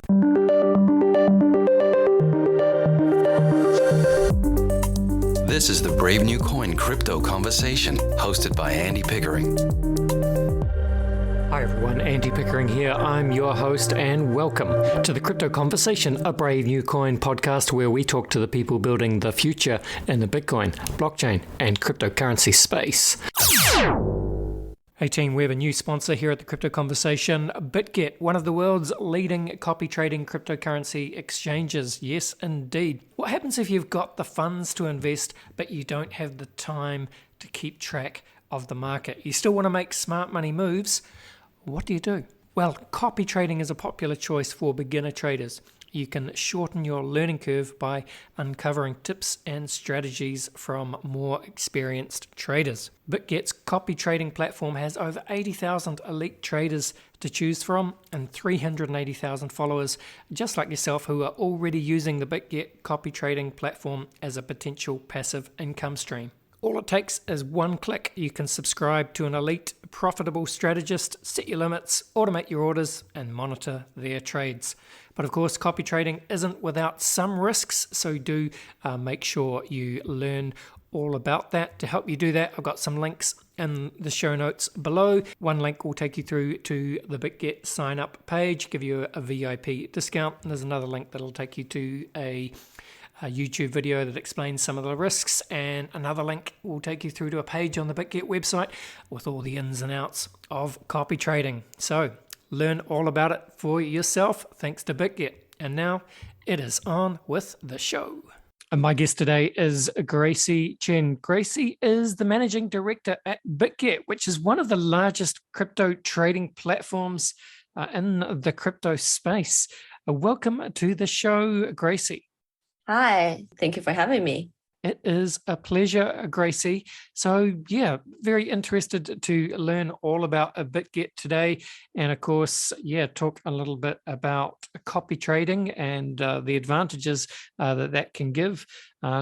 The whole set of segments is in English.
This is the Brave New Coin Crypto Conversation, hosted by Andy Pickering. Hi everyone, Andy Pickering here. I'm your host and welcome to the Crypto Conversation, a Brave New Coin podcast where we talk to the people building the future in the Bitcoin, blockchain and cryptocurrency space. Hey team, we have a new sponsor here at the Crypto Conversation, Bitget, one of the world's leading copy trading cryptocurrency exchanges. Yes, indeed. What happens if you've got the funds to invest, but you don't have the time to keep track of the market? You still want to make smart money moves. What do you do? Well, copy trading is a popular choice for beginner traders. You can shorten your learning curve by uncovering tips and strategies from more experienced traders. Bitget's copy trading platform has over 80,000 elite traders to choose from and 380,000 followers just like yourself who are already using the Bitget copy trading platform as a potential passive income stream. All it takes is one click. You can subscribe to an elite, profitable strategist, set your limits, automate your orders, and monitor their trades. But of course, copy trading isn't without some risks, so do make sure you learn all about that. To help you do that, I've got some links in the show notes below. One link will take you through to the Bitget sign up page, give you a VIP discount, and there's another link that'll take you to a YouTube video that explains some of the risks, and another link will take you through to a page on the Bitget website with all the ins and outs of copy trading. So learn all about it for yourself thanks to Bitget. And now it is on with the show. And my guest today is Gracy Chen. Gracy is the managing director at Bitget, which is one of the largest crypto trading platforms in the crypto space. Welcome to the show, Gracy. Hi, thank you for having me. It is a pleasure, Gracie. So yeah, very interested to learn all about Bitget today. And of course, talk a little bit about copy trading and the advantages that can give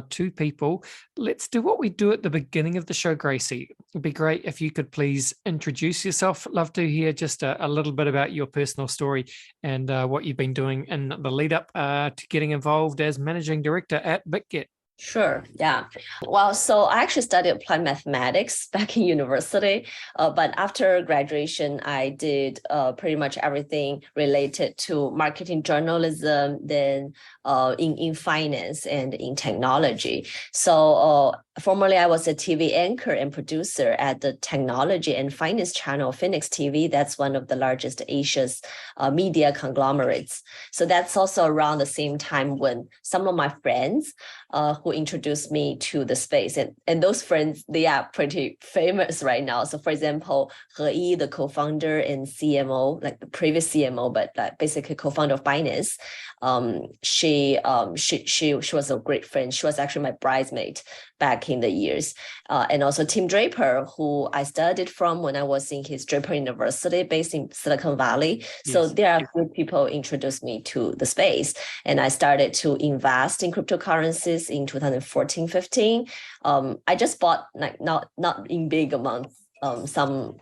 to people. Let's do what we do at the beginning of the show, Gracie. It'd be great if you could please introduce yourself. Love to hear just a little bit about your personal story and what you've been doing in the lead up to getting involved as managing director at Bitget. Sure. Yeah. Well, so I actually studied applied mathematics back in university, but after graduation, I did pretty much everything related to marketing journalism, then in finance and in technology. So formerly, I was a TV anchor and producer at the technology and finance channel, Phoenix TV. That's one of the largest Asia's media conglomerates. So that's also around the same time when some of my friends who introduced me to the space. And those friends, they are pretty famous right now. So for example, He Yi, the co-founder and CMO, like the previous CMO, but like basically co-founder of Binance, she was a great friend. She was actually my bridesmaid back in the years. And also Tim Draper, who I studied from when I was in his Draper University based in Silicon Valley. So Yes. there are good people introduced me to the space. And I started to invest in cryptocurrencies in 2014-15. I just bought, like not in big amounts, some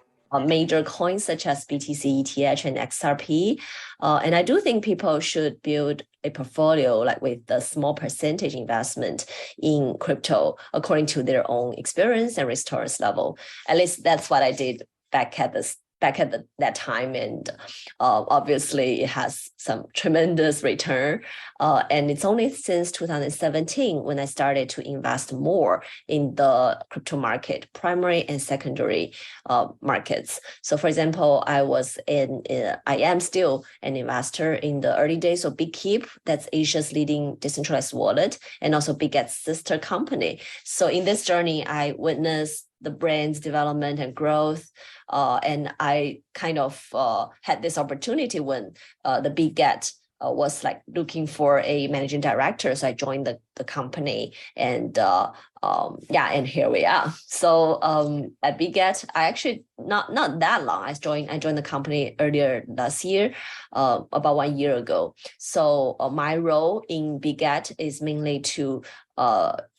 major coins such as BTC, ETH, and XRP. And I do think people should build a portfolio like with a small percentage investment in crypto according to their own experience and risk tolerance level. At least that's what I did back at that time, and obviously it has some tremendous return. And it's only since 2017 when I started to invest more in the crypto market, primary and secondary markets. So, for example, I am still an investor in the early days of Bitget, that's Asia's leading decentralized wallet, and also Biget's sister company. So, in this journey, I witnessed the brand's development and growth. And I kind of had this opportunity when the Biget was like looking for a managing director. So I joined the company, and and here we are. So at Biget, I actually not that long. I joined the company earlier last year, about 1 year ago. So my role in Biget is mainly to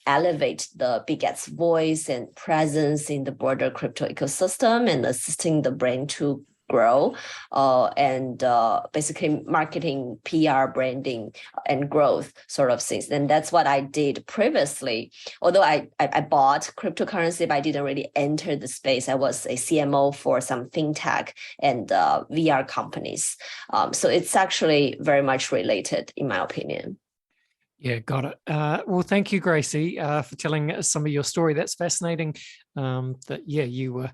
elevate the Biget's voice and presence in the broader crypto ecosystem and assisting the brand to grow, and basically marketing, PR, branding, and growth sort of things. And that's what I did previously. Although I bought cryptocurrency, but I didn't really enter the space. I was a CMO for some fintech and VR companies. So it's actually very much related, in my opinion. Yeah, got it. Well, thank you, Gracie, for telling us some of your story. That's fascinating. That you were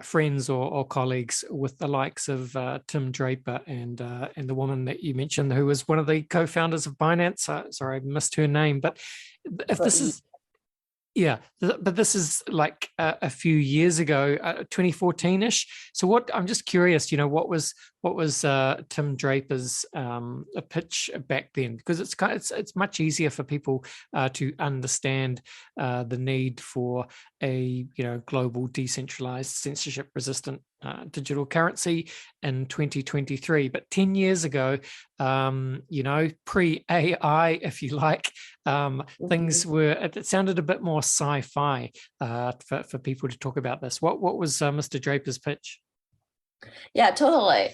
friends or colleagues with the likes of Tim Draper and the woman that you mentioned, who was one of the co-founders of Binance. Sorry, I missed her name. But if this is but this is like a few years ago, 2014-ish. So what I'm just curious, what was Tim Draper's pitch back then? Because it's much easier for people to understand the need for a global, decentralized, censorship-resistant digital currency in 2023. But 10 years ago, pre-AI, if you like, things it sounded a bit more sci-fi for people to talk about this. What was Mr. Draper's pitch? Yeah, totally.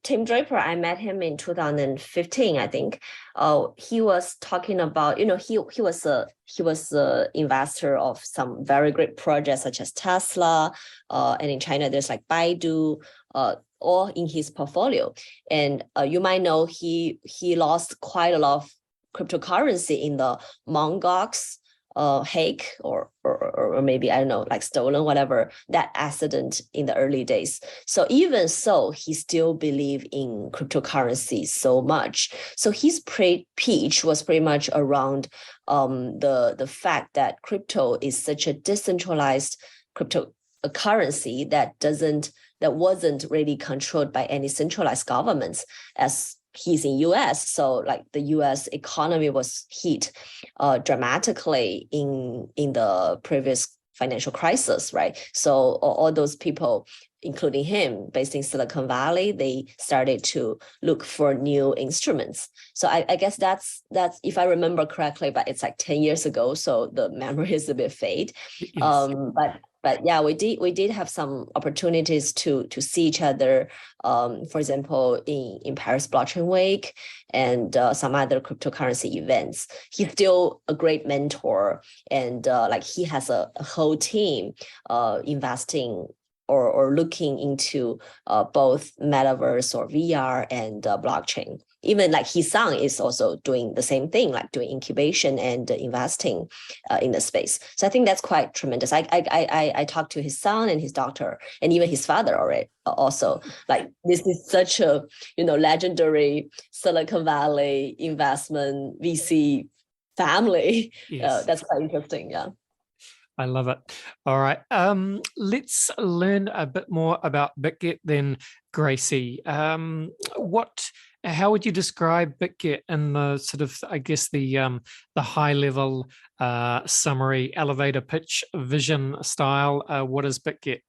Tim Draper, I met him in 2015, I think. He was talking about, he was a investor of some very great projects such as Tesla, and in China there's like Baidu, all in his portfolio. And you might know he lost quite a lot of cryptocurrency in the Mt. Gox hack or maybe, I don't know, like stolen, whatever, that accident in the early days. So even so, he still believed in cryptocurrency so much. So his pitch was pretty much around the fact that crypto is such a decentralized cryptocurrency that wasn't really controlled by any centralized governments, as he's in US. So like the US economy was hit dramatically in the previous financial crisis, right? So all those people, including him, based in Silicon Valley, they started to look for new instruments. So I guess that's if I remember correctly, but it's like 10 years ago, so the memory is a bit fade. Yes. But yeah, we did have some opportunities to see each other. For example, in Paris Blockchain Week and some other cryptocurrency events. He's still a great mentor, and like he has a whole team investing or looking into both metaverse or VR and blockchain. Even like his son is also doing the same thing, like doing incubation and investing in the space. So I think that's quite tremendous. I talked to his son and his daughter and even his father already. Also, like this is such a legendary Silicon Valley investment VC family. Yes. That's quite interesting. Yeah. I love it. All right. Let's learn a bit more about Bitget then, Gracie. How would you describe Bitget in the sort of, I guess, the high level summary, elevator pitch, vision style? What is Bitget?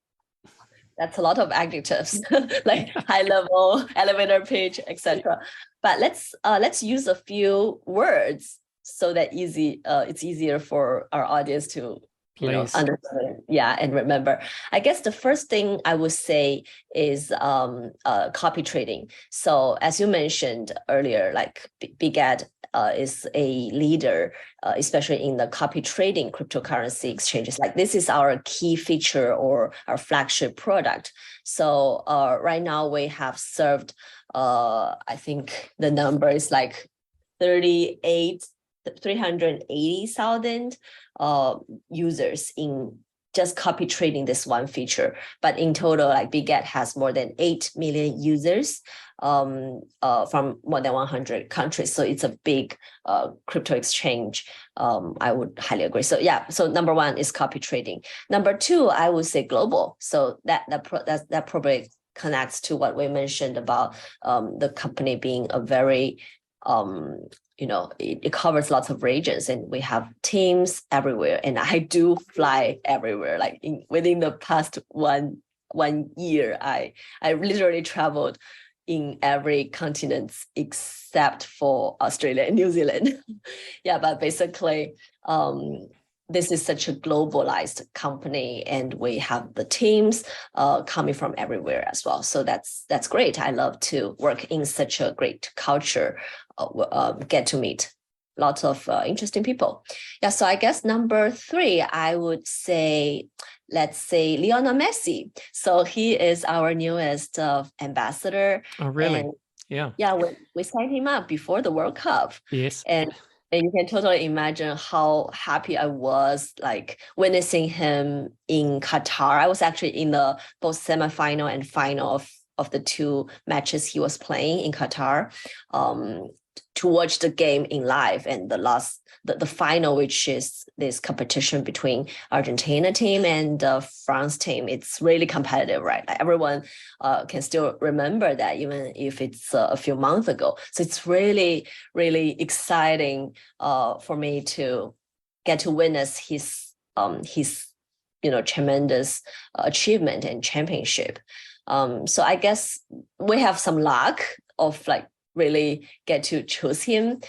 That's a lot of adjectives, like high level, elevator pitch, etc. But let's use a few words so that it's easier for our audience to understand, and remember. I guess the first thing I would say is copy trading. So as you mentioned earlier, like Bigot is a leader, especially in the copy trading cryptocurrency exchanges. Like this is our key feature or our flagship product. So right now we have served, I think the number is like 380,000 users in just copy trading this one feature. But in total, like Bigot has more than 8 million users from more than 100 countries. So it's a big crypto exchange. I would highly agree. So yeah, so number one is copy trading. Number two, I would say global. So that probably connects to what we mentioned about the company being a very it covers lots of regions, and we have teams everywhere. And I do fly everywhere. Like within the past one year, I literally traveled in every continent except for Australia and New Zealand. Yeah, but basically, this is such a globalized company, and we have the teams coming from everywhere as well. So that's great. I love to work in such a great culture, get to meet lots of interesting people. Yeah, so I guess number 3, I would say, let's say Lionel Messi. So he is our newest ambassador. Oh, really? And yeah. Yeah, we signed him up before the World Cup. Yes. And you can totally imagine how happy I was, like witnessing him in Qatar. I was actually in the both semifinal and final of the 2 matches he was playing in Qatar, to watch the game in live. And the final, which is this competition between Argentina team and the France team, it's really competitive, right? Like everyone can still remember that, even if it's a few months ago. So it's really, really exciting for me to get to witness his tremendous achievement and championship. So I guess we have some luck of like really get to choose him.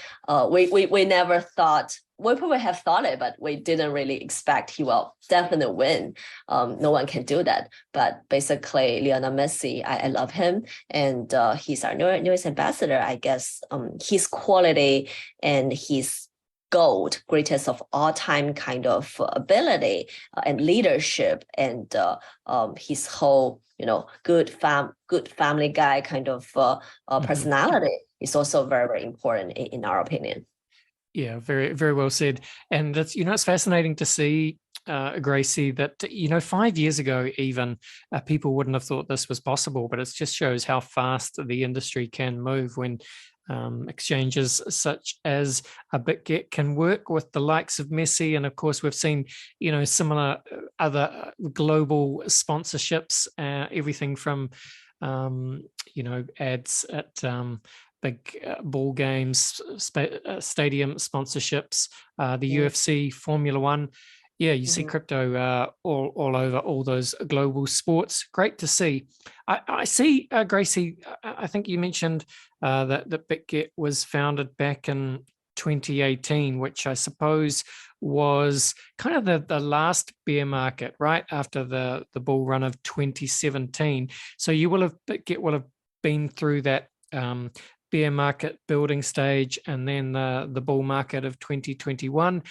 We never thought, we probably have thought it, but we didn't really expect he will definitely win. No one can do that. But basically, Lionel Messi, I love him, and he's our newest ambassador. I guess his quality and his greatest of all time kind of ability and leadership, and his whole good family guy kind of personality is also very, very important in our opinion. Yeah, very, very well said. And that's, it's fascinating to see, Gracie, that, 5 years ago, even people wouldn't have thought this was possible, but it just shows how fast the industry can move when exchanges such as a Bitget can work with the likes of Messi. And of course, we've seen, similar other global sponsorships, everything from, ads at big ball games, stadium sponsorships, the UFC, Formula One. Yeah, you see crypto all over all those global sports. Great to see. I see, Gracie, I think you mentioned that Bitget was founded back in 2018, which I suppose was kind of the last bear market, right after the bull run of 2017. So Bitget will have been through that bear market building stage, and then the bull market of 2021.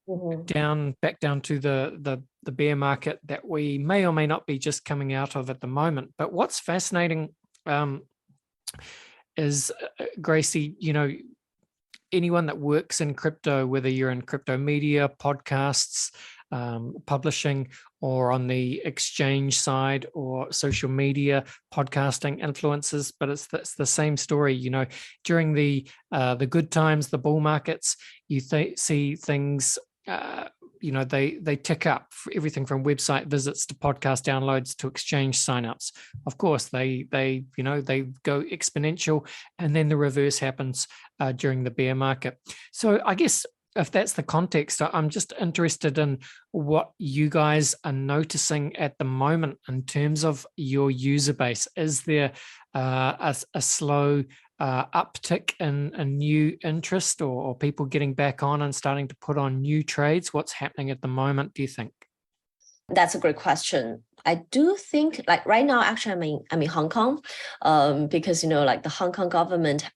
Back down to the bear market that we may or may not be just coming out of at the moment. But what's fascinating is, Gracie, anyone that works in crypto, whether you're in crypto media, podcasts, publishing, or on the exchange side, or social media, podcasting, influencers, but it's the same story. During the good times, the bull markets, you see things. They tick up, for everything from website visits to podcast downloads to exchange signups. Of course, they go exponential, and then the reverse happens during the bear market. So I guess if that's the context, I'm just interested in what you guys are noticing at the moment in terms of your user base. Is there a slow uptick in new interest, or people getting back on and starting to put on new trades? What's happening at the moment, do you think? That's a great question. I do think, like right now, actually, I'm in Hong Kong, because the Hong Kong government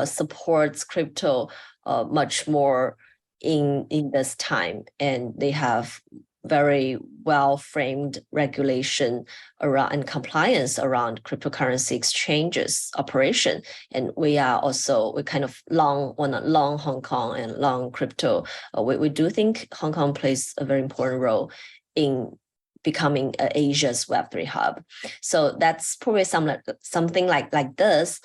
supports crypto much more in this time, and they have very well-framed regulation around and compliance around cryptocurrency exchanges operation. And we kind of long Hong Kong and long crypto. We do think Hong Kong plays a very important role in becoming Asia's Web3 hub. So that's probably something like this,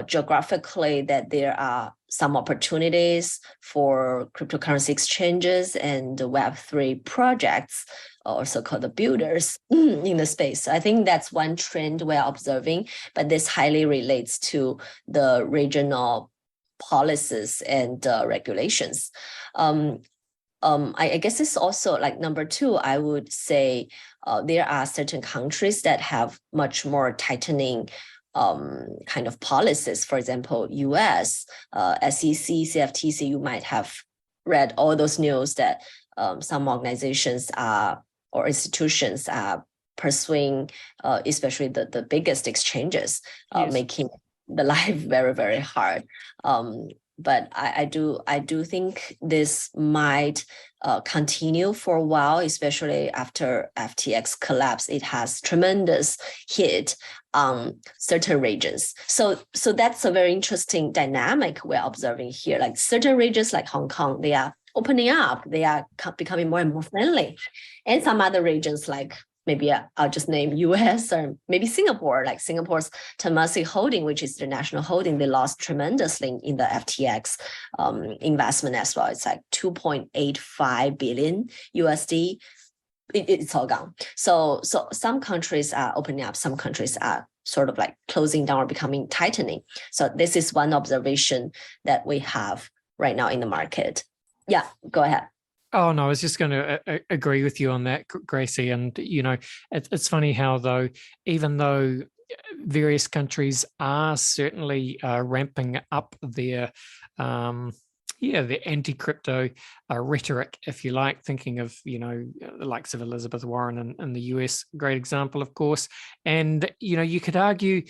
geographically, that there are some opportunities for cryptocurrency exchanges and Web3 projects, also called the builders, in the space. So I think that's one trend we're observing, but this highly relates to the regional policies and regulations. I guess it's also like number 2, I would say there are certain countries that have much more tightening kind of policies. For example, US, SEC, CFTC, you might have read all those news that some organizations are or institutions are pursuing, especially the biggest exchanges, Yes. making the life very, very hard. But I do think this might continue for a while, especially after FTX collapse. It has tremendous hit on certain regions. So that's a very interesting dynamic we're observing here. Like certain regions like Hong Kong, they are opening up, they are becoming more and more friendly. And some other regions like maybe I'll just name US or maybe Singapore, like Singapore's Temasek Holding, which is the national holding, they lost tremendously in the FTX investment as well. It's like 2.85 billion USD. It's all gone. So some countries are opening up, some countries are sort of like closing down or becoming tightening. So this is one observation that we have right now in the market. Yeah, go ahead. Oh, no, I was just going to agree with you on that, Gracie. And, you know, it's funny how, though, even though various countries are certainly ramping up their the anti-crypto rhetoric, if you like, thinking of, you know, the likes of Elizabeth Warren in the US, great example, of course. And, you know, you could argue,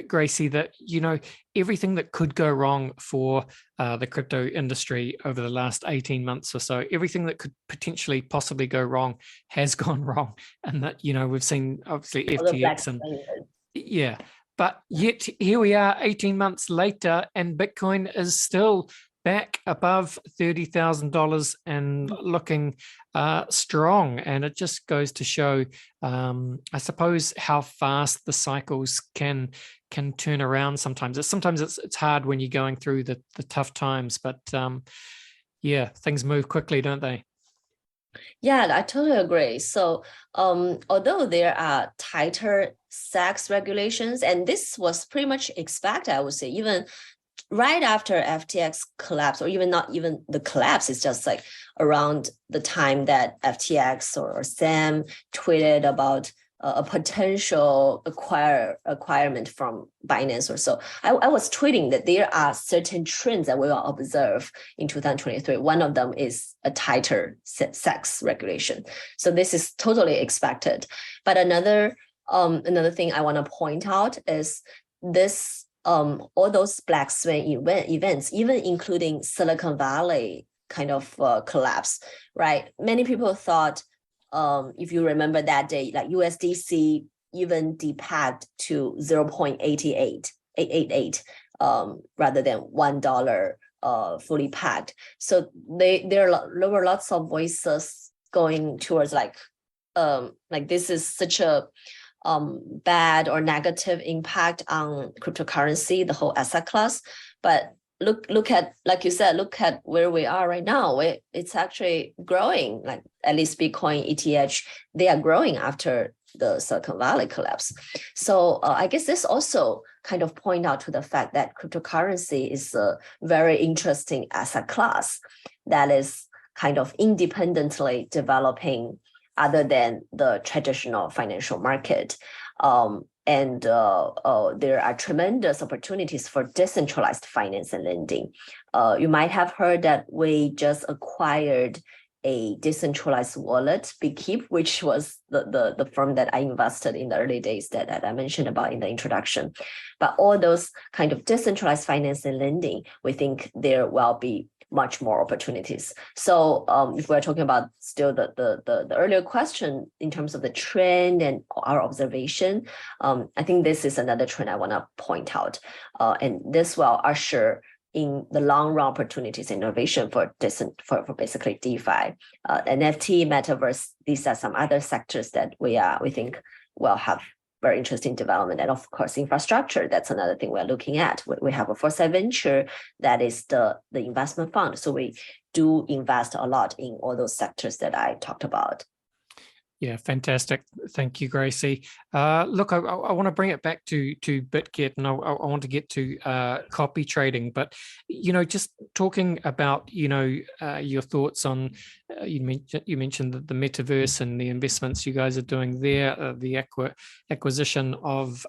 Gracie, that, you know, everything that could go wrong for the crypto industry over the last 18 months or so, everything that could potentially possibly go wrong has gone wrong. And that, you know, we've seen obviously FTX and yeah. But yet here we are 18 months later and Bitcoin is still back above $30,000 and looking strong. And it just goes to show, I suppose, how fast the cycles can turn around sometimes. It's hard when you're going through the tough times, but yeah, things move quickly, don't they? Yeah, I totally agree. So although there are tighter SEC regulations, and this was pretty much expected, I would say, even right after FTX collapse, or even not even the collapse, it's just like around the time that FTX or Sam tweeted about a potential acquirement from Binance or so. I was tweeting that there are certain trends that we will observe in 2023. One of them is a tighter SEC regulation. So this is totally expected. But another thing I want to point out is this all those black swan events, even including Silicon Valley kind of collapse, right? Many people thought, if you remember that day, like USDC even depegged to 0.888 rather than $1 fully pegged. So there were lots of voices going towards like this is such a bad or negative impact on cryptocurrency, the whole asset class. But look at, like you said, look at where we are right now. It's actually growing, like at least Bitcoin, ETH, they are growing after the Silicon Valley collapse. So I guess this also kind of point out to the fact that cryptocurrency is a very interesting asset class that is kind of independently developing other than the traditional financial market. And there are tremendous opportunities for decentralized finance and lending. You might have heard that we just acquired a decentralized wallet, Bitget, which was the firm that I invested in the early days that I mentioned about in the introduction. But all those kind of decentralized finance and lending, we think there will be much more opportunities. So if we're talking about still the earlier question in terms of the trend and our observation, I think this is another trend I want to point out. And this will usher in the long run opportunities innovation for basically DeFi, NFT, metaverse. These are some other sectors that we think will have very interesting development. And of course, infrastructure, that's another thing we're looking at. We have a Foresight Venture that is the investment fund. So we do invest a lot in all those sectors that I talked about. Yeah, fantastic. Thank you, Gracie. Look, I want to bring it back to Bitget, and I want to get to copy trading. But just talking about your thoughts on you mentioned the metaverse and the investments you guys are doing there, the acquisition of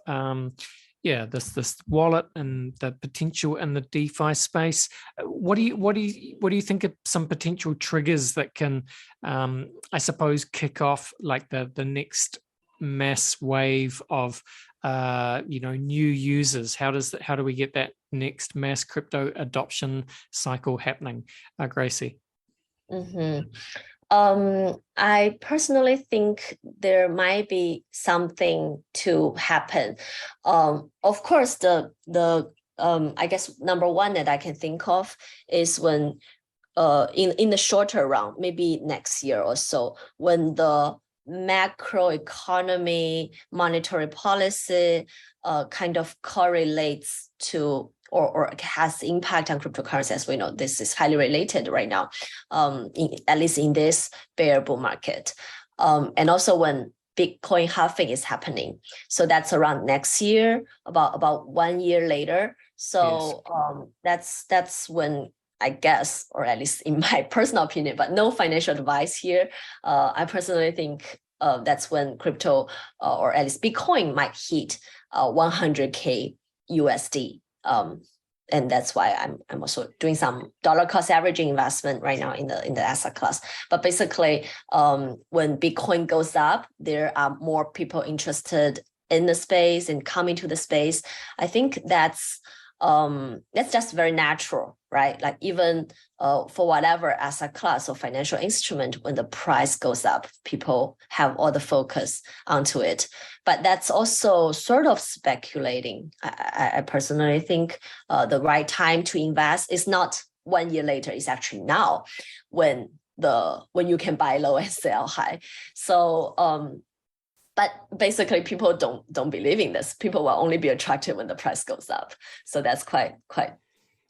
this wallet and the potential in the DeFi space. What do you think of some potential triggers that can, I suppose, kick off like the next mass wave of new users? How do we get that next mass crypto adoption cycle happening, Gracie? Mm-hmm. I personally think there might be something to happen. Of course, the I guess number one that I can think of is when in the shorter run, maybe next year or so, when the macroeconomy, monetary policy kind of correlates to or has impact on cryptocurrency. As we know, this is highly related right now, at least in this bear bull market. And also when Bitcoin halving is happening. So that's around next year, about 1 year later. So that's when, I guess, or at least in my personal opinion, but no financial advice here. I personally think that's when crypto, or at least Bitcoin, might hit 100K USD. And that's why I'm also doing some dollar cost averaging investment right now in the asset class. But basically, when Bitcoin goes up, there are more people interested in the space and coming to the space. I think that's just very natural, right? Like even for whatever asset class or financial instrument, when the price goes up, people have all the focus onto it. But that's also sort of speculating. I personally think the right time to invest is not 1 year later, it's actually now when you can buy low and sell high. So but basically, people don't believe in this. People will only be attracted when the price goes up. So that's quite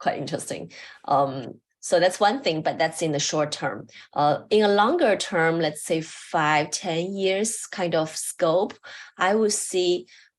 interesting. So that's one thing, but that's in the short term. In a longer term, let's say 5-10 years kind of scope, I would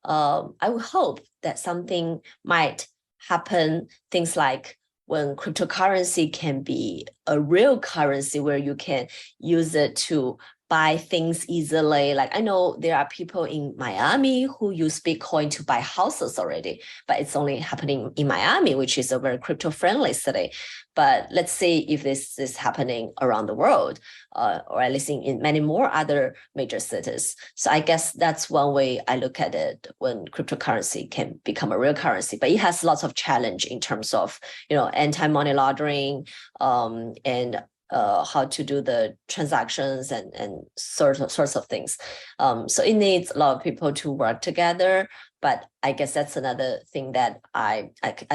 hope that something might happen. Things like when cryptocurrency can be a real currency where you can use it to buy things easily. Like I know there are people in Miami who use Bitcoin to buy houses already, but it's only happening in Miami, which is a very crypto-friendly city. But let's see if this is happening around the world, or at least in many more other major cities. So I guess that's one way I look at it when cryptocurrency can become a real currency. But it has lots of challenge in terms of, anti-money laundering, and how to do the transactions and sorts of things. So it needs a lot of people to work together. But I guess that's another thing that I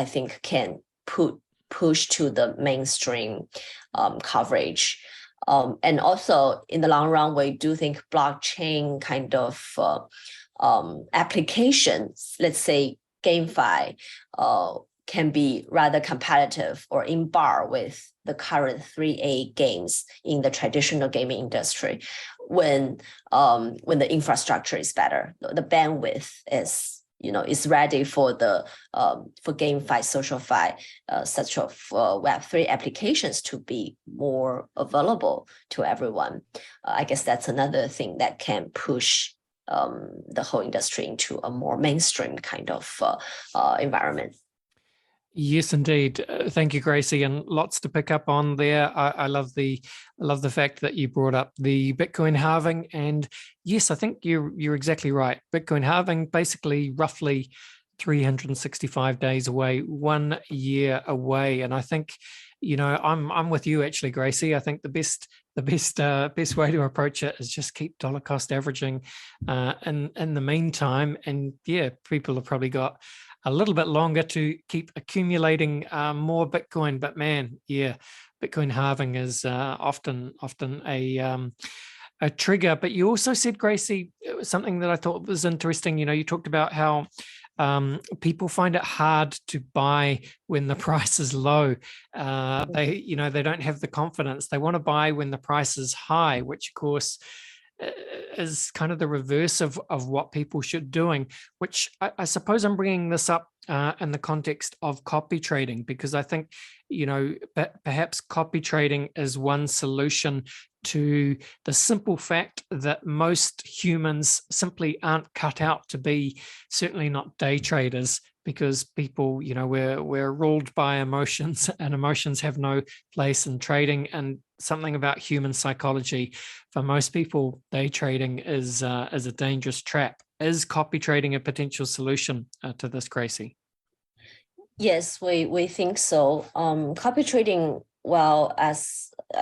think can push to the mainstream coverage. And also in the long run, we do think blockchain kind of applications, let's say GameFi, can be rather competitive or in par with the current 3A games in the traditional gaming industry when the infrastructure is better, the bandwidth is ready for the for GameFi, SocialFi, such of Web3 applications to be more available to everyone. I guess that's another thing that can push the whole industry into a more mainstream kind of environment. Yes, indeed. Thank you, Gracie, and lots to pick up on there. I love the fact that you brought up the Bitcoin halving, and yes, I think you're exactly right. Bitcoin halving, basically, roughly 365 days away, 1 year away, and I think I'm with you actually, Gracie. I think the best way to approach it is just keep dollar cost averaging in the meantime, and people have probably got a little bit longer to keep accumulating more Bitcoin. But man, Bitcoin halving is often a trigger. But you also said, Gracie, something that I thought was interesting. You talked about how people find it hard to buy when the price is low. They don't have the confidence. They want to buy when the price is high, which of course is kind of the reverse of what people should doing, which I suppose I'm bringing this up in the context of copy trading, because I think, perhaps copy trading is one solution to the simple fact that most humans simply aren't cut out to be, certainly not day traders, because people, we're ruled by emotions, and emotions have no place in trading. And something about human psychology, for most people, day trading is a dangerous trap. Is copy trading a potential solution to this, Gracie? Yes, we think so. Copy trading, let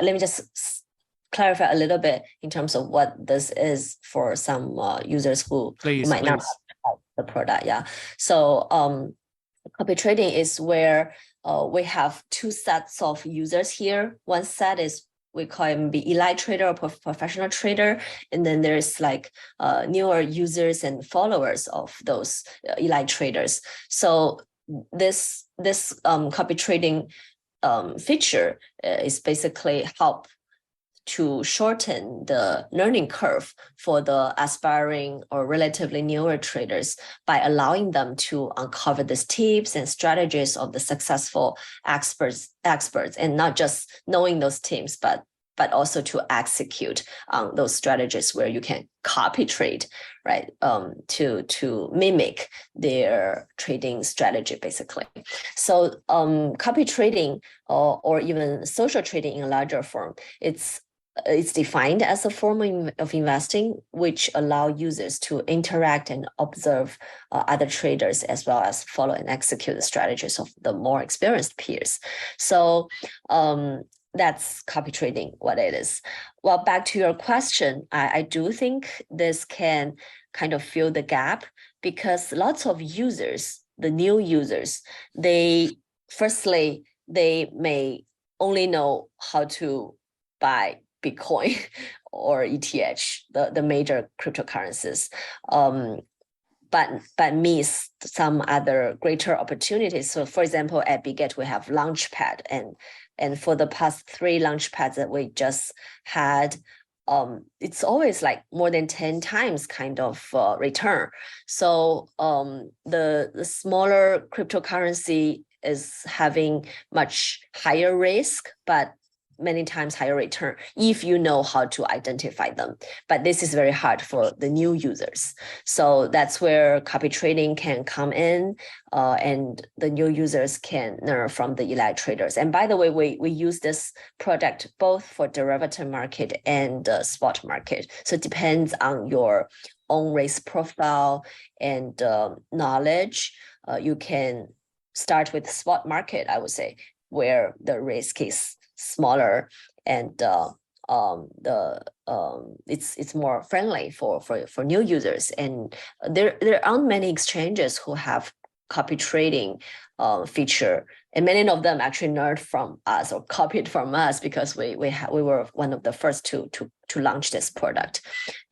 me just clarify a little bit in terms of what this is for some users who might not have the product. Yeah. So copy trading is where we have two sets of users here. One set is, we call him the elite trader or professional trader. And then there's like newer users and followers of those elite traders. So this copy trading feature is basically help to shorten the learning curve for the aspiring or relatively newer traders by allowing them to uncover these tips and strategies of the successful experts, and not just knowing those tips, but also to execute on those strategies where you can copy trade, right? To mimic their trading strategy, basically. So copy trading or even social trading in a larger form, it's defined as a form of investing which allow users to interact and observe other traders, as well as follow and execute the strategies of the more experienced peers. So that's copy trading, what it is. Well, back to your question, I do think this can kind of fill the gap, because lots of users, the new users, they may only know how to buy Bitcoin or ETH, the major cryptocurrencies, but miss some other greater opportunities. So, for example, at Bigot, we have Launchpad, and for the past 3 Launchpads that we just had, it's always like more than 10 times kind of return. So the smaller cryptocurrency is having much higher risk, but many times higher return if you know how to identify them. But this is very hard for the new users. So that's where copy trading can come in, and the new users can learn from the elite traders. And by the way, we use this product both for derivative market and spot market. So it depends on your own risk profile and knowledge. You can start with spot market, I would say, where the risk is smaller and it's more friendly for new users. And there aren't many exchanges who have copy trading feature, and many of them actually learned from us or copied from us, because we were one of the first to launch this product.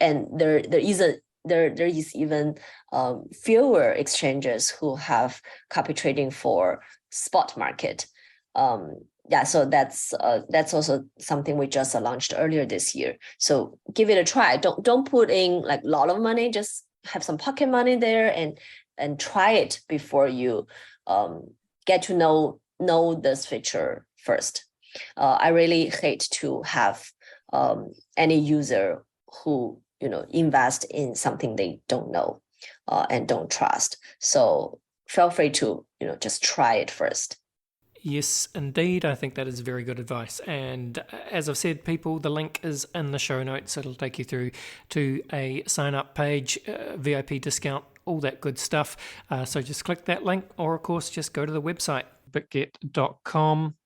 And there is even fewer exchanges who have copy trading for spot market. So that's also something we just launched earlier this year. So give it a try. Don't put in like a lot of money. Just have some pocket money there and try it before you get to know this feature first. I really hate to have any user who invest in something they don't know and don't trust. So feel free to just try it first. Yes, indeed. I think that is very good advice. And as I've said, people, the link is in the show notes. It'll take you through to a sign-up page, VIP discount, all that good stuff. So just click that link, or of course, just go to the website, bitget.com.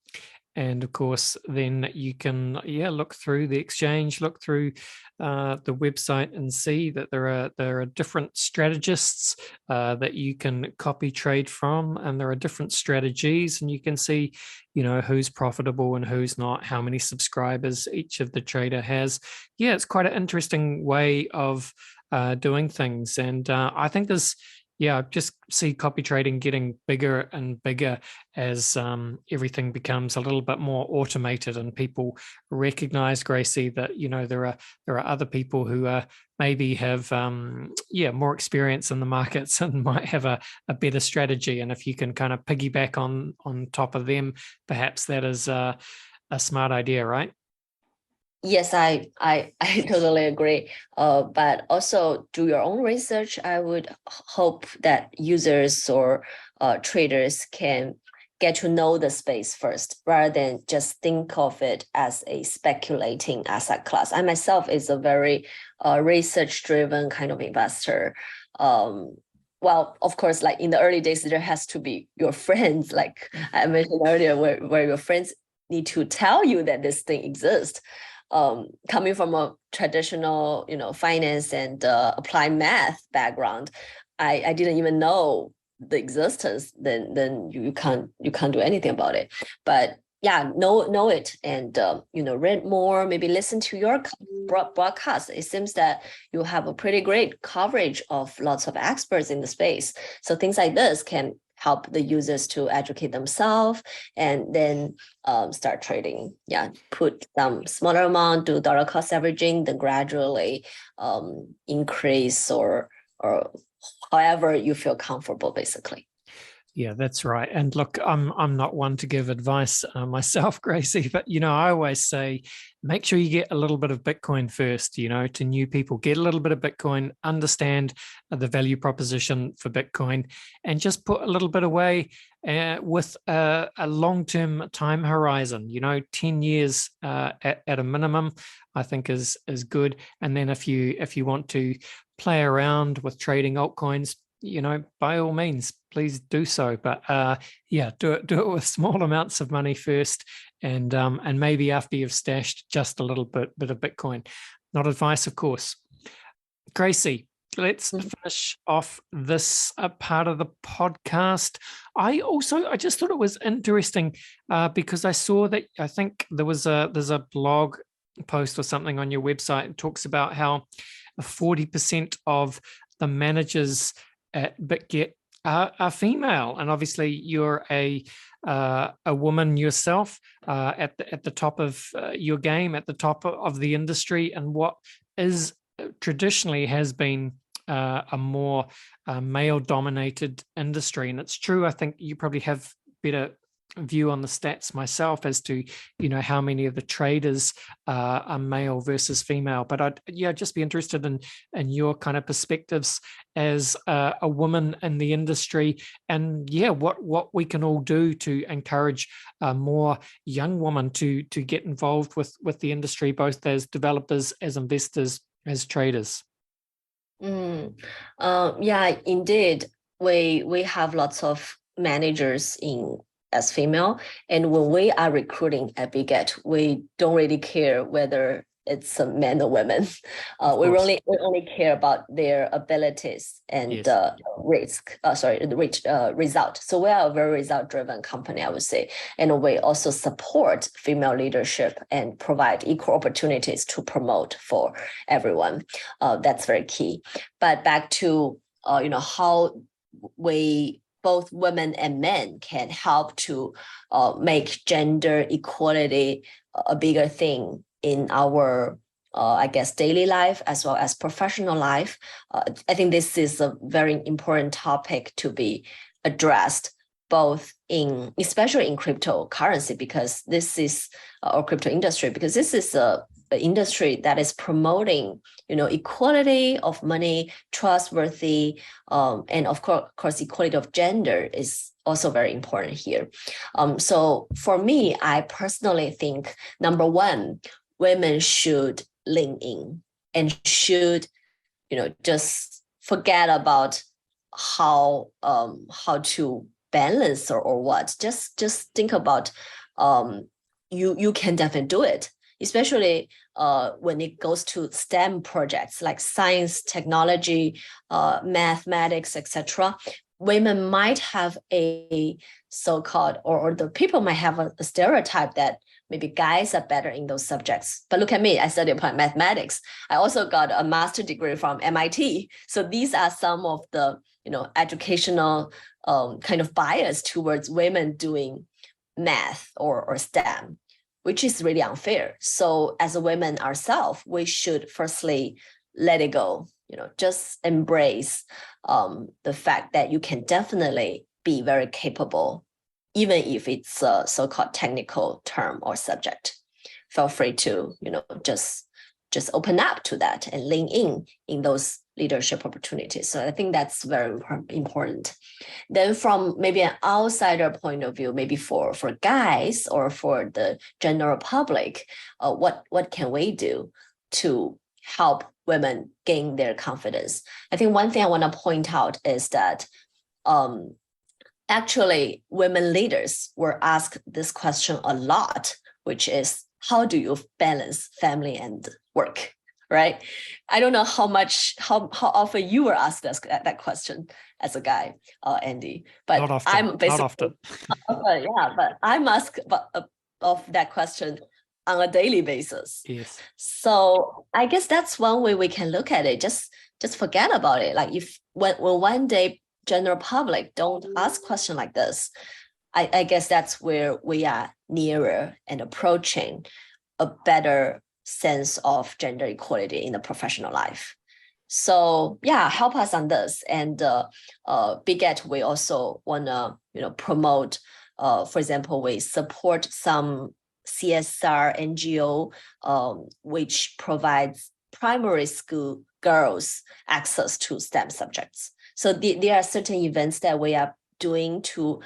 And of course, then you can look through the exchange, look through the website, and see that there are different strategists that you can copy trade from, and there are different strategies, and you can see who's profitable and who's not, how many subscribers each of the trader has. Yeah, it's quite an interesting way of doing things, and I think there's. Yeah, just see copy trading getting bigger and bigger as everything becomes a little bit more automated, and people recognize, Gracie, that there are other people who maybe have more experience in the markets and might have a better strategy. And if you can kind of piggyback on top of them, perhaps that is a smart idea, right? Yes, I totally agree. But also do your own research. I would hope that users or traders can get to know the space first, rather than just think of it as a speculating asset class. I myself is a very research-driven kind of investor. Well, of course, like in the early days, there has to be your friends, like I mentioned earlier, where your friends need to tell you that this thing exists. Coming from a traditional, finance and applied math background, I didn't even know the existence. Then you can't do anything about it. But yeah, know it, and read more. Maybe listen to your broadcast. It seems that you have a pretty great coverage of lots of experts in the space. So things like this can help the users to educate themselves, and then start trading. Yeah, put some smaller amount, do dollar cost averaging, then gradually increase or however you feel comfortable, basically. Yeah, that's right. And look, I'm not one to give advice myself, Gracie, but I always say make sure you get a little bit of Bitcoin first. To new people, get a little bit of Bitcoin, understand the value proposition for Bitcoin, and just put a little bit away with a long-term time horizon. 10 years at a minimum, I think is good. And then if you want to play around with trading altcoins, by all means, please do so. But do it with small amounts of money first, and maybe after you've stashed just a little bit of Bitcoin. Not advice, of course. Gracie, let's finish off this part of the podcast. I just thought it was interesting because I saw that I think there's a blog post or something on your website that talks about how 40% of the managers at Bitget are female, and obviously you're a woman yourself at the top of your game, at the top of the industry, and what is traditionally has been a more male-dominated industry. And it's true. I think you probably have better view on the stats myself as to how many of the traders are male versus female, but I'd just be interested in your kind of perspectives as a woman in the industry, and what we can all do to encourage more young women to get involved with the industry, both as developers, as investors, as traders. Yeah, indeed, we have lots of managers as female, and when we are recruiting at Bigot, we don't really care whether it's a man or women. We only care about their abilities and Yes. result. So we are a very result-driven company, I would say, and we also support female leadership and provide equal opportunities to promote for everyone. That's very key. But back to how both women and men can help to make gender equality a bigger thing in our, daily life as well as professional life. I think this is a very important topic to be addressed, especially in cryptocurrency, because this is or crypto industry, because this is a industry that is promoting equality of money, trustworthy, and of course equality of gender is also very important here. So for me, I personally think, number one, women should lean in and should just forget about how to balance or what. Just think about you can definitely do it, especially when it goes to STEM projects like science, technology, mathematics, etc. Women might have a so-called, or the people might have a stereotype that maybe guys are better in those subjects. But look at me, I studied applied mathematics. I also got a master's degree from MIT. So these are some of the educational kind of bias towards women doing math or STEM, which is really unfair. So as a women ourselves, we should firstly let it go, just embrace the fact that you can definitely be very capable, even if it's a so-called technical term or subject. feel free to, just open up to that and lean in those leadership opportunities. So I think that's very important. Then from maybe an outsider point of view, maybe for guys or for the general public, what can we do to help women gain their confidence? I think one thing I want to point out is that actually women leaders were asked this question a lot, which is, how do you balance family and work, right? I don't know how often you were asked that question as a guy, Andy, but not often. I'm basically, not often. but I'm asked of that question on a daily basis. Yes. So I guess that's one way we can look at it. Just forget about it. Like when one day general public don't ask question like this, I guess that's where we are nearer and approaching a better sense of gender equality in the professional life. So yeah, help us on this. And Bigot, we also want to promote, for example, we support some CSR NGO, which provides primary school girls access to STEM subjects. So there are certain events that we are doing to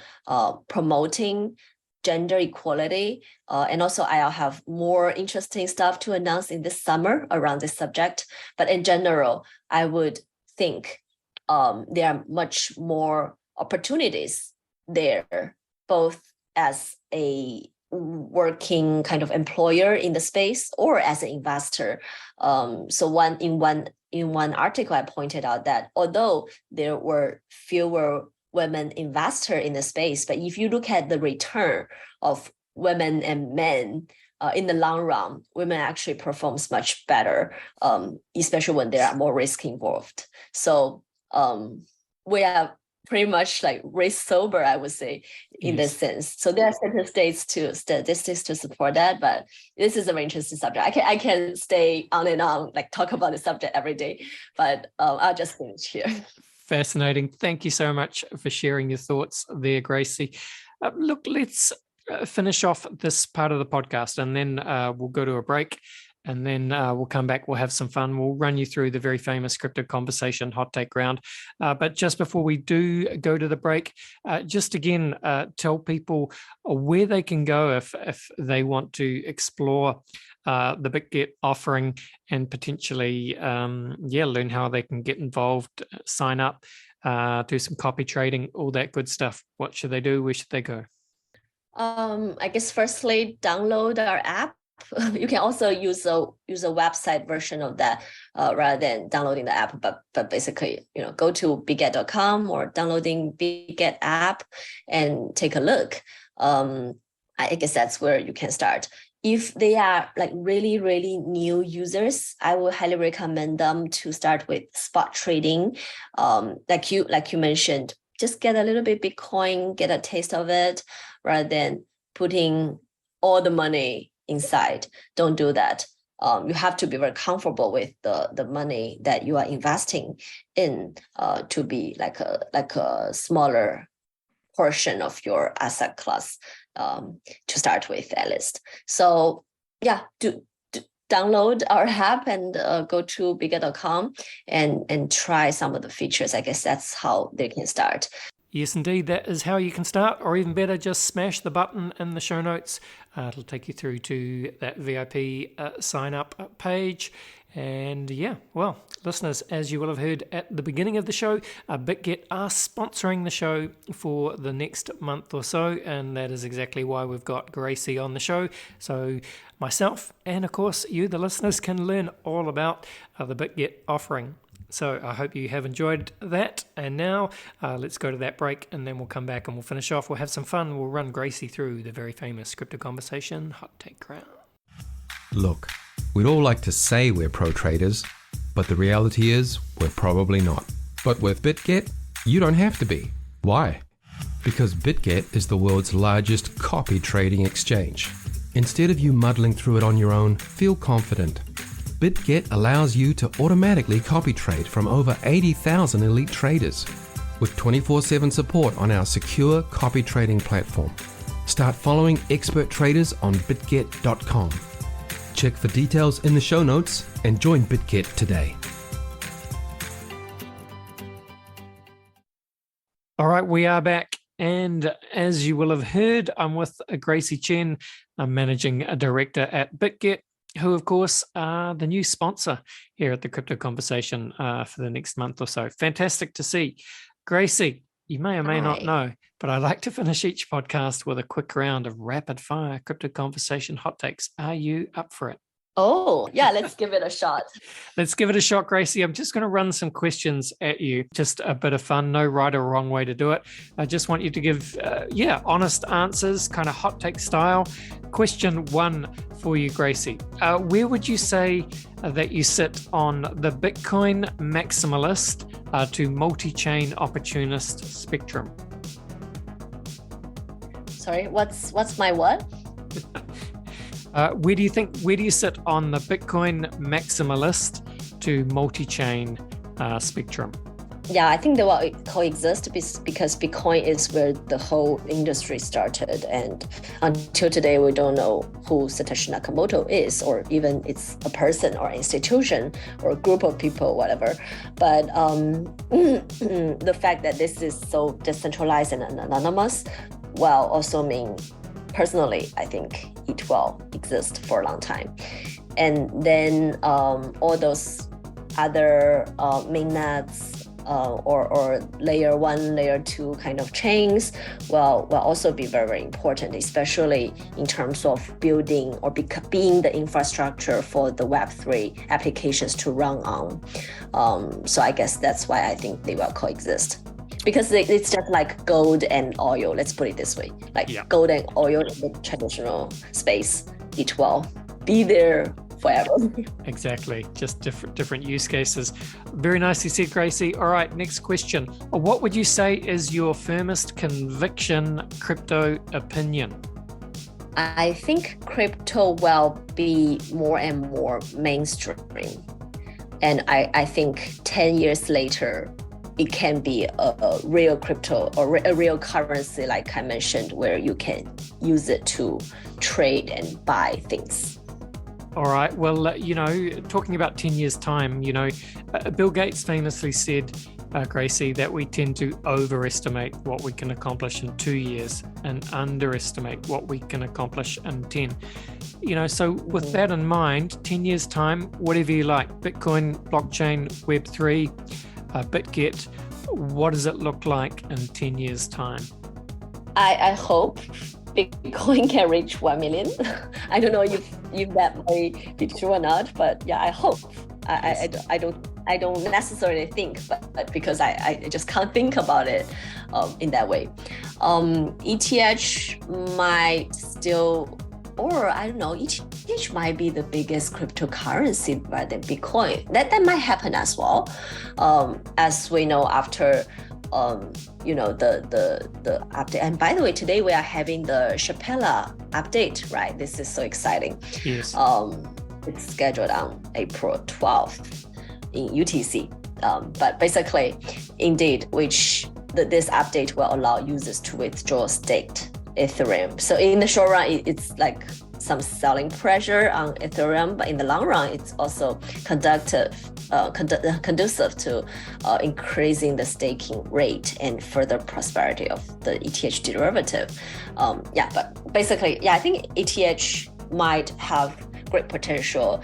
promoting gender equality. And also I'll have more interesting stuff to announce in this summer around this subject. But in general, I would think there are much more opportunities there, both as a working kind of employer in the space or as an investor. So in one article, I pointed out that although there were fewer women investors in the space, but if you look at the return of women and men in the long run, women actually performs much better, especially when there are more risk involved. So we are pretty much like race sober, I would say, in this sense. So there are certain statistics to support that, but this is a very interesting subject. I can stay on and on, like talk about the subject every day, but I'll just finish here. Fascinating. Thank you so much for sharing your thoughts there, Gracie. Look, let's finish off this part of the podcast, and then we'll go to a break. And then we'll come back, we'll have some fun. We'll run you through the very famous crypto conversation hot take round. But just before we do go to the break, just again, tell people where they can go if they want to explore the Bitget offering and potentially, learn how they can get involved, sign up, do some copy trading, all that good stuff. What should they do? Where should they go? I guess firstly, download our app. You can also use a website version of that rather than downloading the app. But basically, go to Bitget.com or downloading Bitget app and take a look. I guess that's where you can start. If they are like really, really new users, I would highly recommend them to start with spot trading. Like you mentioned, just get a little bit Bitcoin, get a taste of it, rather than putting all the money inside. Don't do that. You have to be very comfortable with the money that you are investing in to be like a smaller portion of your asset class to start with, at least. So yeah, download our app and go to Bigot.com and try some of the features. I guess that's how they can start. Yes, indeed. That is how you can start, or even better, just smash the button in the show notes. It'll take you through to that VIP sign up page. And yeah, well, listeners, as you will have heard at the beginning of the show, Bitget are sponsoring the show for the next month or so. And that is exactly why we've got Gracie on the show. So myself and, of course, you, the listeners, can learn all about the Bitget offering. So I hope you have enjoyed that. And now let's go to that break, and then we'll come back and we'll finish off. We'll have some fun. We'll run Gracie through the very famous crypto conversation hot take round. Look, we'd all like to say we're pro traders, but the reality is we're probably not. But with Bitget, you don't have to be. Why? Because Bitget is the world's largest copy trading exchange. Instead of you muddling through it on your own, feel confident. Bitget allows you to automatically copy trade from over 80,000 elite traders with 24/7 support on our secure copy trading platform. Start following expert traders on Bitget.com Check for details in the show notes and join Bitget today. All right, we are back. And as you will have heard, I'm with Gracy Chen, I'm Managing Director at Bitget, who, of course, are the new sponsor here at the Crypto Conversation for the next month or so. Fantastic to see. Gracie, you may or may not know, but I like to finish each podcast with a quick round of rapid fire Crypto Conversation hot takes. Are you up for it? Oh, yeah, let's give it a shot. Let's give it a shot, Gracie. I'm just going to run some questions at you. Just a bit of fun. No right or wrong way to do it. I just want you to give, honest answers, kind of hot take style. Question 1 for you, Gracie. Where would you say that you sit on the Bitcoin maximalist to multi-chain opportunist spectrum? Sorry, what's my what? Where do you sit on the Bitcoin maximalist to multi-chain spectrum? Yeah, I think they will coexist because Bitcoin is where the whole industry started. And until today, we don't know who Satoshi Nakamoto is, or even it's a person or institution or a group of people, whatever. But the fact that this is so decentralized and anonymous, well, also mean, personally, I think it will exist for a long time. And then all those other mainnets or layer 1, layer 2 kind of chains will also be very, very important, especially in terms of building or being the infrastructure for the Web3 applications to run on. So I guess that's why I think they will coexist. Because it's just like gold and oil, let's put it this way. Gold and oil in the traditional space, it will be there forever. Exactly, just different use cases. Very nicely said, Gracie. All right, next question. What would you say is your firmest conviction crypto opinion? I think crypto will be more and more mainstream. And I think 10 years later, it can be a real crypto or a real currency, like I mentioned, where you can use it to trade and buy things. All right. Well, talking about 10 years' time, Bill Gates famously said, Gracie, that we tend to overestimate what we can accomplish in 2 years and underestimate what we can accomplish in 10. So with that in mind, 10 years' time, whatever you like, Bitcoin, blockchain, Web3, Bitget, what does it look like in 10 years' time? I hope Bitcoin can reach 1 million. I don't know if that may be true or not, but yeah, I hope. I don't necessarily think, but because I just can't think about it in that way. ETH might still, or I don't know, ETH might be the biggest cryptocurrency rather than Bitcoin. That might happen as well. As we know, after the update. And by the way, today we are having the Shapella update, right? This is so exciting. Yes. It's scheduled on April 12th in UTC. But basically, indeed, this update will allow users to withdraw staked Ethereum. So in the short run, it's like some selling pressure on Ethereum, but in the long run, it's also conducive to increasing the staking rate and further prosperity of the ETH derivative. But basically, I think ETH might have great potential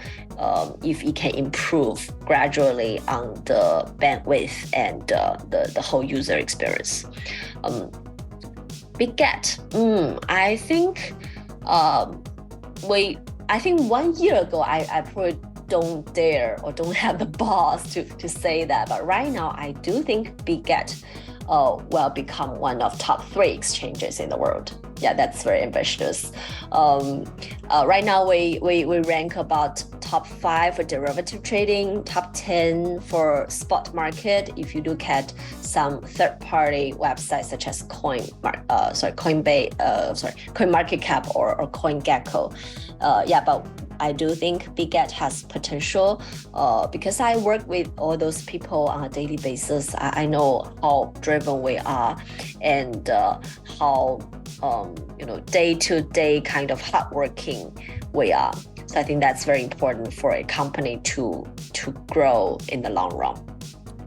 if it can improve gradually on the bandwidth and the whole user experience. Bigot, I think 1 year ago, I probably don't dare or don't have the balls to say that. But right now, I do think Bigot will become one of top 3 exchanges in the world. Yeah, that's very ambitious. Right now, we rank about top 5 for derivative trading, top 10 for spot market. If you look at some third-party websites such as CoinMarketCap or CoinGecko, but I do think Bigot has potential because I work with all those people on a daily basis. I know how driven we are and how day-to-day kind of hardworking we are. So I think that's very important for a company to grow in the long run.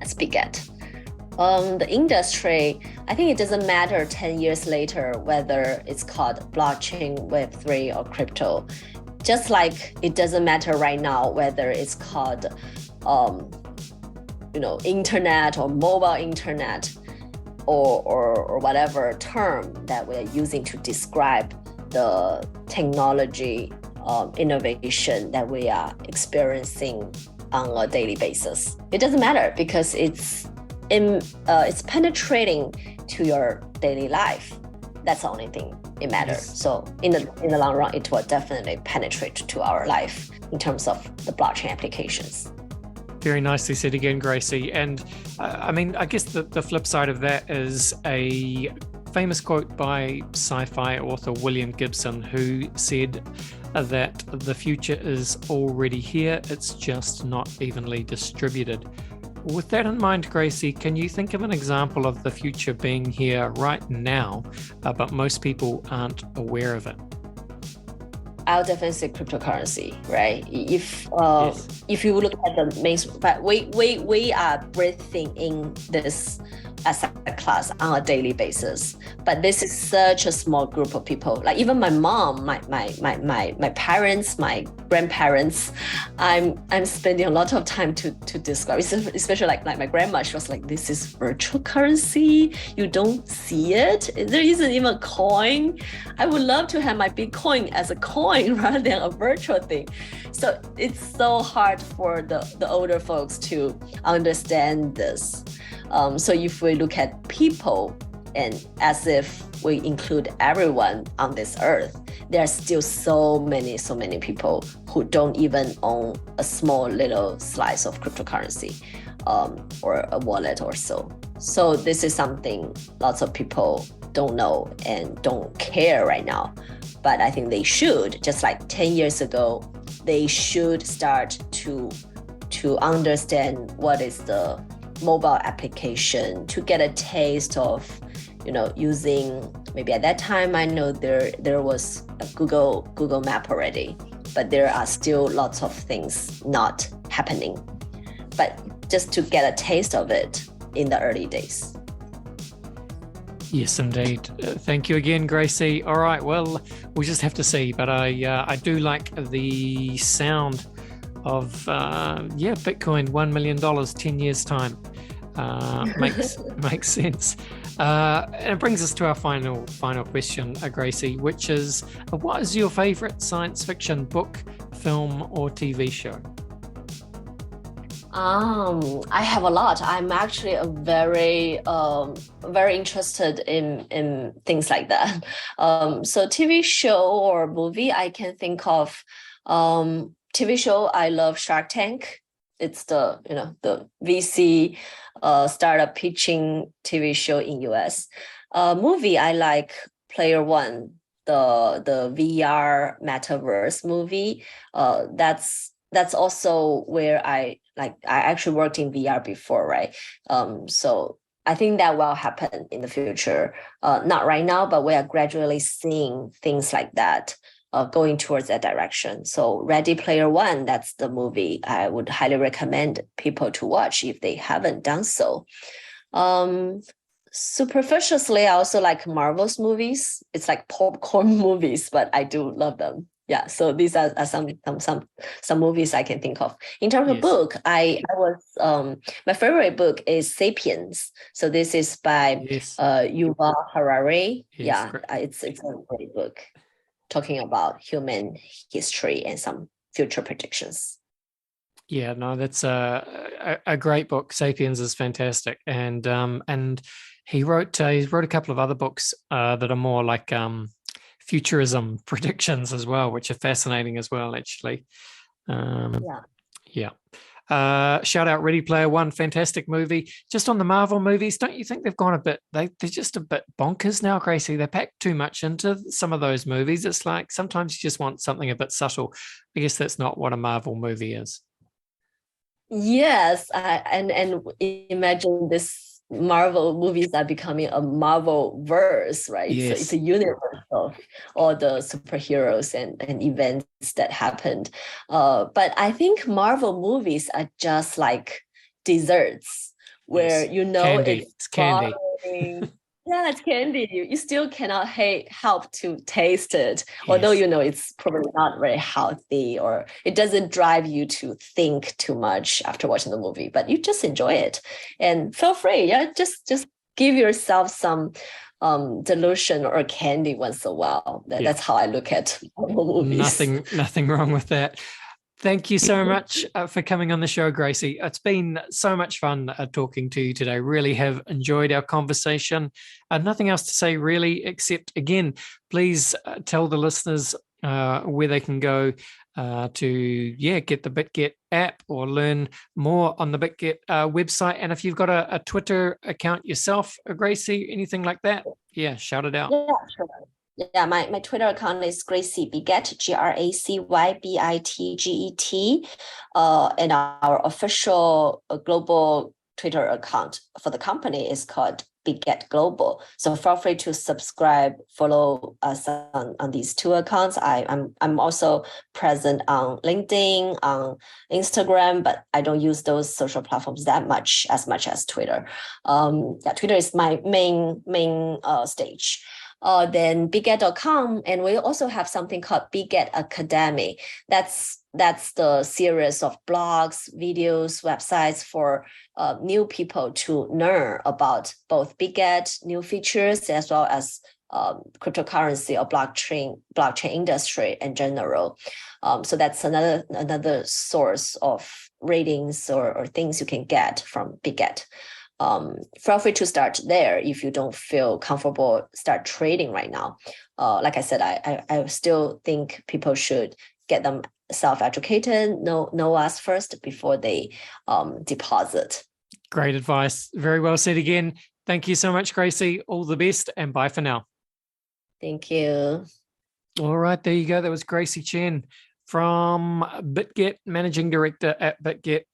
That's Bigot. The industry, I think it doesn't matter 10 years later whether it's called blockchain, Web3, or crypto. Just like it doesn't matter right now whether it's called, internet or mobile internet or whatever term that we're using to describe the technology innovation that we are experiencing on a daily basis. It doesn't matter because it's penetrating to your daily life. That's the only thing it matters. Yes. So in the long run, it will definitely penetrate to our life in terms of the blockchain applications. Very nicely said again, Gracie. And I guess the flip side of that is a famous quote by sci-fi author William Gibson, who said that the future is already here, it's just not evenly distributed. With that in mind, Gracie, can you think of an example of the future being here right now, but most people aren't aware of it? I'll definitely say cryptocurrency, right? If you look at the main, but we are breathing in this asset class on a daily basis. But this is such a small group of people. Like even my mom, my parents, my grandparents, I'm spending a lot of time to describe, especially like my grandma. She was like, "This is virtual currency. You don't see it. There isn't even a coin. I would love to have my Bitcoin as a coin rather than a virtual thing." So it's so hard for the older folks to understand this. So if we look at people, and as if we include everyone on this earth, there are still so many people who don't even own a small little slice of cryptocurrency or a wallet or so. So this is something lots of people don't know and don't care right now. But I think they should, just like 10 years ago, they should start to understand what is the mobile application, to get a taste of using, maybe at that time I know there was a Google map already, but there are still lots of things not happening, but just to get a taste of it in the early days. Yes, indeed. Thank you again, Gracie. All right, well, we'll just have to see, but I do like the sound of Bitcoin, $1 million, 10 years time. Makes sense. And it brings us to our final question, Gracie, which is, what is your favorite science fiction book, film, or TV show? I have a lot. I'm actually a very interested in things like that. So TV show or movie, I can think of TV show. I love Shark Tank. It's the VC startup pitching TV show in US. Movie, I like Player One, the VR metaverse movie. That's also where I actually worked in VR before, right? So I think that will happen in the future. Not right now, but we are gradually seeing things like that going towards that direction. So Ready Player One, that's the movie I would highly recommend people to watch if they haven't done so. Superficially, I also like Marvel's movies. It's like popcorn movies, but I do love them. Yeah, so these are some movies I can think of. In terms of book, I was my favorite book is *Sapiens*. So this is by Yuval Harari. Yes, it's a great book talking about human history and some future predictions. Yeah, no, that's a great book. *Sapiens* is fantastic, and he wrote a couple of other books that are more like futurism predictions as well, which are fascinating as well, actually. Shout out Ready Player One, fantastic movie. Just on the Marvel movies, don't you think they've gone a bit, they're just a bit bonkers now, Gracie? They pack too much into some of those movies. It's like sometimes you just want something a bit subtle. I guess that's not what a Marvel movie is. Yes, and imagine this Marvel movies are becoming a Marvel verse, right? Yes. So it's a universe of all the superheroes and events that happened. But I think Marvel movies are just like desserts where Candy. It's candy. boring. Yeah, it's candy. You still cannot help to taste it, although it's probably not very healthy or it doesn't drive you to think too much after watching the movie, but you just enjoy it and feel free. Yeah, just give yourself some delusion or candy once in a while. That's how I look at movies. Nothing wrong with that. Thank you so much for coming on the show, Gracie. It's been so much fun talking to you today. Really have enjoyed our conversation. Nothing else to say really, except again, please tell the listeners where they can go to get the Bitget app or learn more on the Bitget website. And if you've got a Twitter account yourself, Gracie, anything like that, shout it out. Yeah, sure. Yeah, my Twitter account is Gracy Bigot, GracyBitget. And our official global Twitter account for the company is called Bigot Global. So feel free to subscribe, follow us on these two accounts. I'm also present on LinkedIn, on Instagram, but I don't use those social platforms as much as Twitter. Twitter is my main stage. Then Bitget.com, and we also have something called Bitget Academy. That's the series of blogs, videos, websites for new people to learn about both Bitget, new features, as well as cryptocurrency or blockchain industry in general. So that's another source of ratings or things you can get from Bitget. Feel free to start there if you don't feel comfortable start trading right now. Like I said, I still think people should get them self-educated, know us first before they deposit. Great advice. Very well said again. Thank you so much, Gracie. All the best and bye for now. Thank you. All right, there you go. That was Gracy Chen from Bitget, Managing Director at Bitget.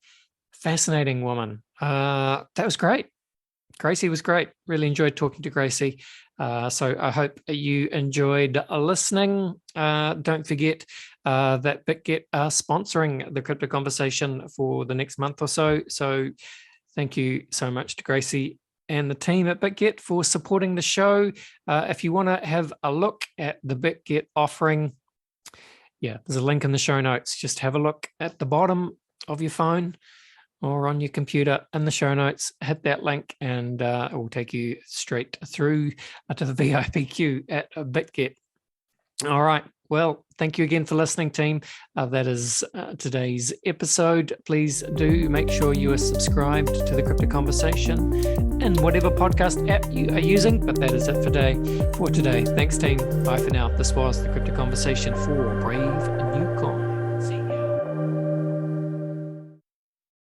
Fascinating woman. That was great. Gracie was great. Really enjoyed talking to Gracie. So I hope you enjoyed listening. Don't forget that Bitget are sponsoring the Crypto Conversation for the next month or so. So thank you so much to Gracie and the team at Bitget for supporting the show. If you want to have a look at the Bitget offering, there's a link in the show notes. Just have a look at the bottom of your phone or on your computer in the show notes, hit that link and it will take you straight through to the VIP queue at Bitget. All right. Well, thank you again for listening, team. That is today's episode. Please do make sure you are subscribed to the Crypto Conversation in whatever podcast app you are using. But that is it for today. Thanks, team. Bye for now. This was the Crypto Conversation for Brave New Coin.